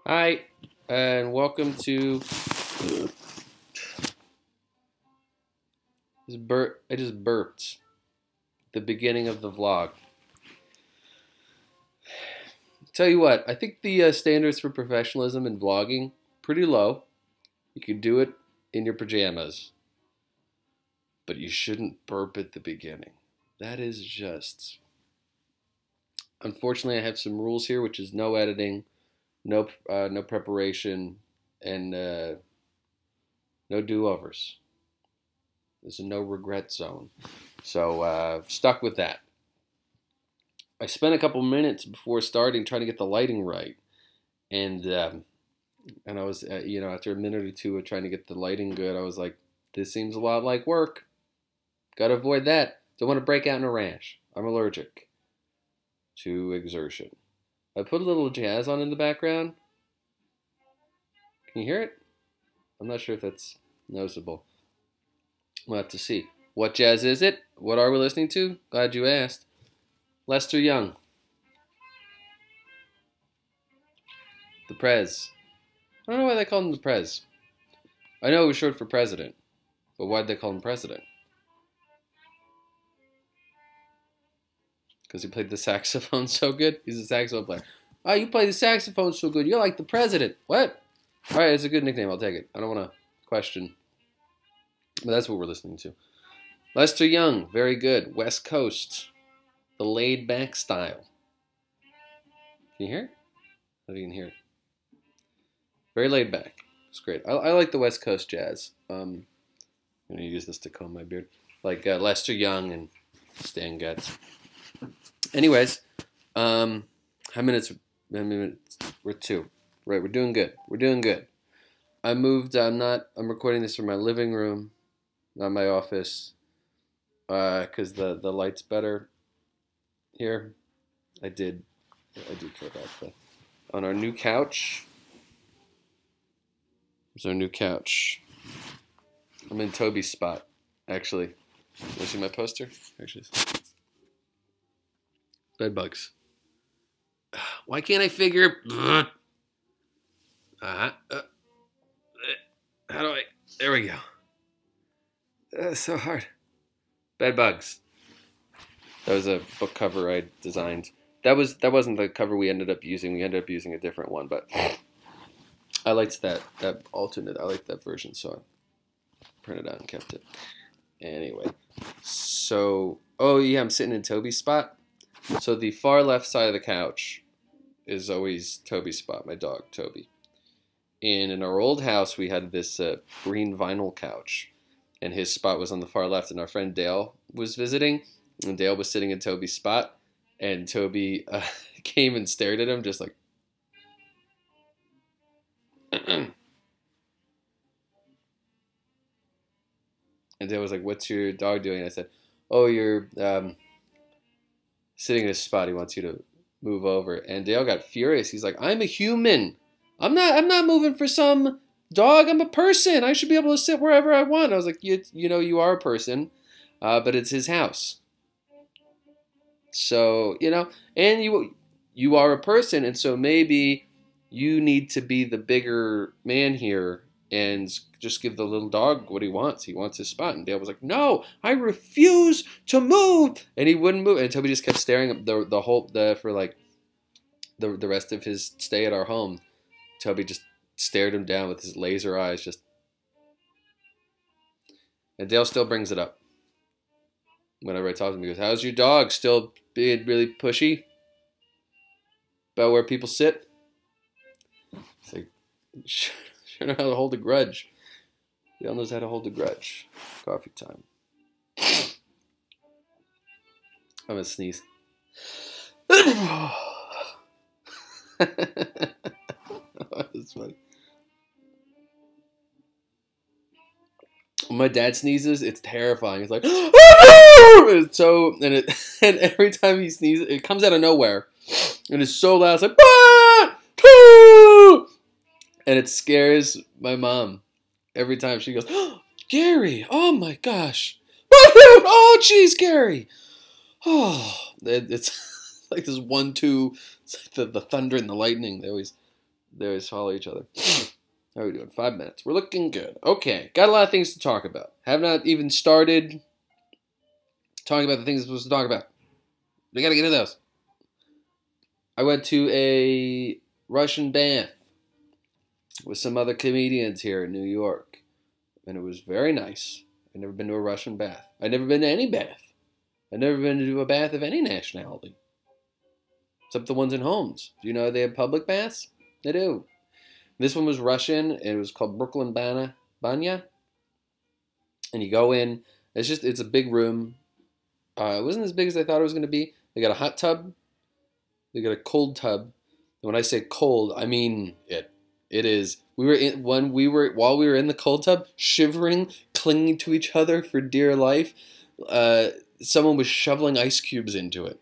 Hi, and welcome to I just burped the beginning of the vlog. Tell you what, I think the standards for professionalism in vlogging pretty low. You could do it in your pajamas, but you shouldn't burp at the beginning. That is just. Unfortunately, I have some rules here, which is no editing, no preparation, and no do-overs. There's a no regret zone. So stuck with that. I spent a couple minutes before starting trying to get the lighting right, and I was after a minute or two of trying to get the lighting good, I was like, this seems a lot like work. Got to avoid that. Don't want to break out in a rash. I'm allergic to exertion. I put a little jazz on in the background. Can you hear it? I'm not sure if that's noticeable. We'll have to see. What jazz is it? What are we listening to? Glad you asked. Lester Young. The Prez. I don't know why they call him the Prez. I know it was short for president, but why'd they call him president? Because he played the saxophone so good? He's a saxophone player. Oh, you play the saxophone so good. You're like the president. What? All right, it's a good nickname. I'll take it. I don't want to question. But that's what we're listening to. Lester Young, very good. West Coast. The laid-back style. Can you hear it? I don't know if you can hear it. Very laid back. It's great. I like the West Coast jazz. I'm going to use this to comb my beard. Like Lester Young and Stan Getz. Anyways, how minutes? We're 2. Right, we're doing good. We're doing good. I moved. I'm recording this from my living room, not my office, because the light's better here. I do care about that. On our new couch. There's our new couch. I'm in Toby's spot, actually. You see my poster? Actually, bed bugs. Why can't I figure? How do I? There we go. That's so hard. Bed bugs. That was a book cover I designed. That wasn't the cover we ended up using. We ended up using a different one, but I liked that alternate. I liked that version, so I printed it out and kept it. Anyway, so I'm sitting in Toby's spot. So the far left side of the couch is always Toby's spot, my dog Toby. And in our old house, we had this green vinyl couch, and his spot was on the far left. And our friend Dale was visiting, and Dale was sitting in Toby's spot, and Toby came and stared at him just like. And Dale was like, "What's your dog doing?" And I said, "Oh, you're sitting in his spot. He wants you to move over." And Dale got furious. He's like, "I'm a human. I'm not moving for some dog. I'm a person. I should be able to sit wherever I want." I was like, you are a person, but it's his house. So, and you are a person, and so maybe you need to be the bigger man here and just give the little dog what he wants. He wants his spot. And Dale was like, "No, I refuse to move." And he wouldn't move. And Toby just kept staring at for like the rest of his stay at our home. Toby just stared him down with his laser eyes. And Dale still brings it up whenever I talk to him. He goes, "How's your dog? Still being really pushy about where people sit?" It's like, sure know how to hold a grudge. Dale knows how to hold a grudge. Coffee time. I'm gonna sneeze. That's funny. When my dad sneezes, it's terrifying. It's like, and every time he sneezes, it comes out of nowhere, and it's so loud. It's like, and it scares my mom every time. She goes, "Oh, Gary! Oh my gosh! Oh, geez, Gary! Oh, it's like this 1-2. It's like the thunder and the lightning. They always They always follow each other. How are we doing? 5 minutes. We're looking good. Okay, got a lot of things to talk about. Have not even started talking about the things we're supposed to talk about. We gotta get into those. I went to a Russian bath with some other comedians here in New York, and it was very nice. I've never been to a Russian bath. I've never been to any bath. I've never been to a bath of any nationality, except the ones in homes. Do you know they have public baths? They do. This one was Russian, and it was called Brooklyn Banya. And you go in. It's a big room. It wasn't as big as I thought it was going to be. They got a hot tub. They got a cold tub. And when I say cold, I mean it. It is. While we were in the cold tub, shivering, clinging to each other for dear life. Someone was shoveling ice cubes into it.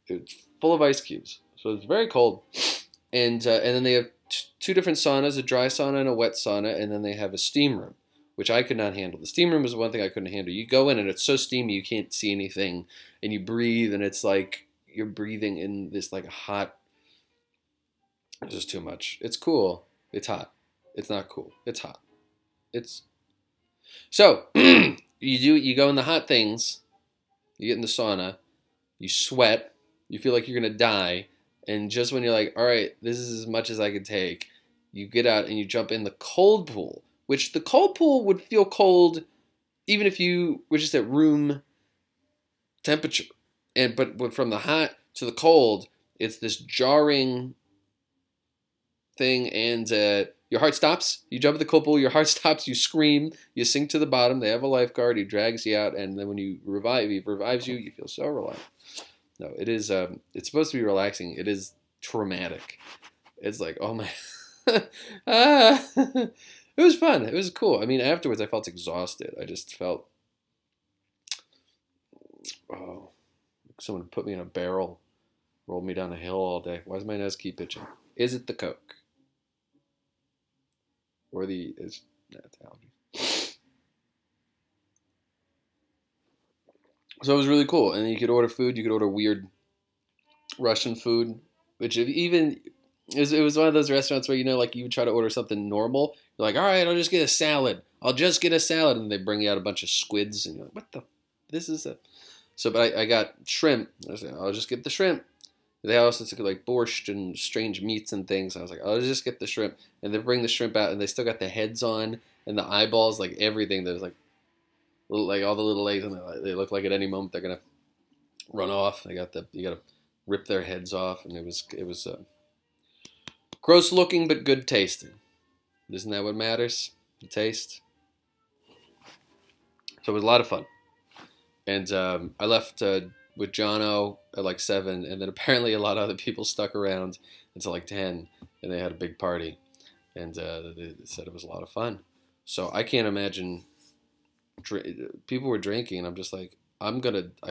It's full of ice cubes, so it's very cold. And then they have two different saunas, a dry sauna and a wet sauna, and then they have a steam room, which I could not handle. The steam room was one thing I couldn't handle. You go in and it's so steamy you can't see anything, and you breathe, and it's like you're breathing in this like hot. It's just too much. It's cool. It's hot. It's not cool. It's hot. It's so you go in the hot things. You get in the sauna. You sweat. You feel like you're gonna die. And just when you're like, all right, this is as much as I can take, you get out and you jump in the cold pool, which the cold pool would feel cold even if you were just at room temperature. But from the hot to the cold, it's this jarring thing, and your heart stops. You jump in the cold pool, your heart stops, you scream, you sink to the bottom. They have a lifeguard, he drags you out, and then when he revives you, you feel so relaxed. No, it is. It's supposed to be relaxing. It is traumatic. It's like, oh my, it was fun. It was cool. I mean, afterwards, I felt exhausted. I just felt, oh, someone put me in a barrel, rolled me down a hill all day. Why does my nose keep itching? Is it the Coke? Or it's allergy. So it was really cool. And then you could order food. You could order weird Russian food, which it was one of those restaurants where, like you would try to order something normal. You're like, all right, I'll just get a salad. And they bring you out a bunch of squids. And you're like, what the? This is a... So, but I got shrimp. I was like, I'll just get the shrimp. They also took like borscht and strange meats and things. I was like, I'll just get the shrimp. And they bring the shrimp out, and they still got the heads on and the eyeballs, like everything. There's like all the little legs, and they look like at any moment they're gonna run off. You gotta rip their heads off, and it was gross looking but good tasting. Isn't that what matters? The taste. So it was a lot of fun, and I left with Jono at like 7, and then apparently a lot of other people stuck around until like 10, and they had a big party, and they said it was a lot of fun. So I can't imagine. People were drinking, and I'm just like, I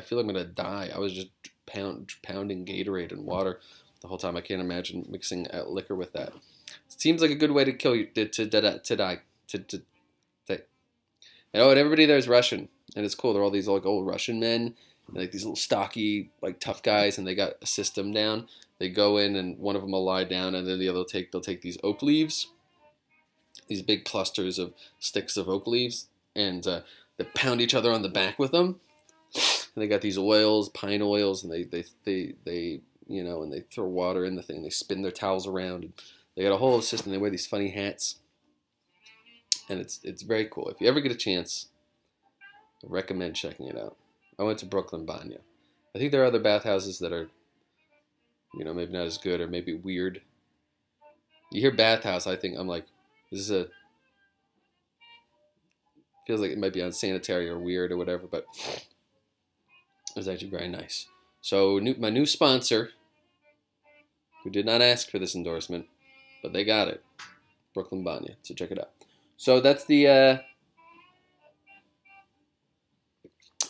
feel I'm gonna die. I was just pounding Gatorade and water the whole time. I can't imagine mixing liquor with that. It seems like a good way to kill you, to die. And everybody there is Russian, and it's cool. They're all these like old Russian men, and like these little stocky, like tough guys, and they got a system down. They go in, and one of them will lie down, and then the other they'll take these oak leaves, these big clusters of sticks of oak leaves, and they pound each other on the back with them. And they got these oils, pine oils, and they and they throw water in the thing. They spin their towels around. And they got a whole system. They wear these funny hats, and it's very cool. If you ever get a chance, I recommend checking it out. I went to Brooklyn Banya. I think there are other bathhouses that are, maybe not as good or maybe weird. You hear bathhouse, I'm like, this is feels like it might be unsanitary or weird or whatever, but it was actually very nice. So my new sponsor, who did not ask for this endorsement, but they got it, Brooklyn Banya. So check it out. So that's that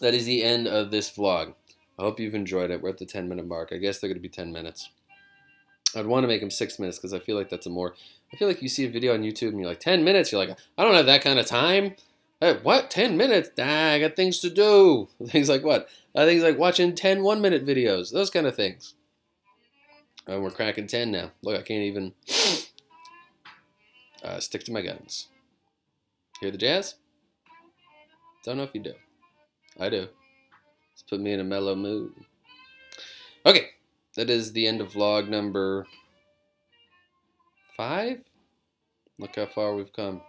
is the end of this vlog. I hope you've enjoyed it. We're at the 10-minute mark. I guess they're going to be 10 minutes. I'd want to make them 6 minutes because I feel like I feel like you see a video on YouTube and you're like, 10 minutes? You're like, I don't have that kind of time. Hey, what? 10 minutes? Nah, I got things to do. Things like what? Things like watching 10 1-minute videos. Those kind of things. And we're cracking 10 now. Look, I can't even stick to my guns. Hear the jazz? Don't know if you do. I do. It's put me in a mellow mood. Okay, that is the end of vlog number 5. Look how far we've come.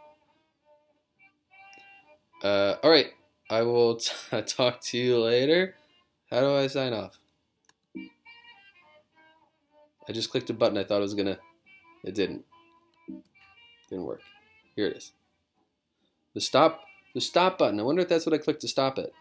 Alright, I will talk to you later. How do I sign off? I just clicked a button. I thought it was gonna. It didn't. Didn't work. Here it is. The stop button. I wonder if that's what I clicked to stop it.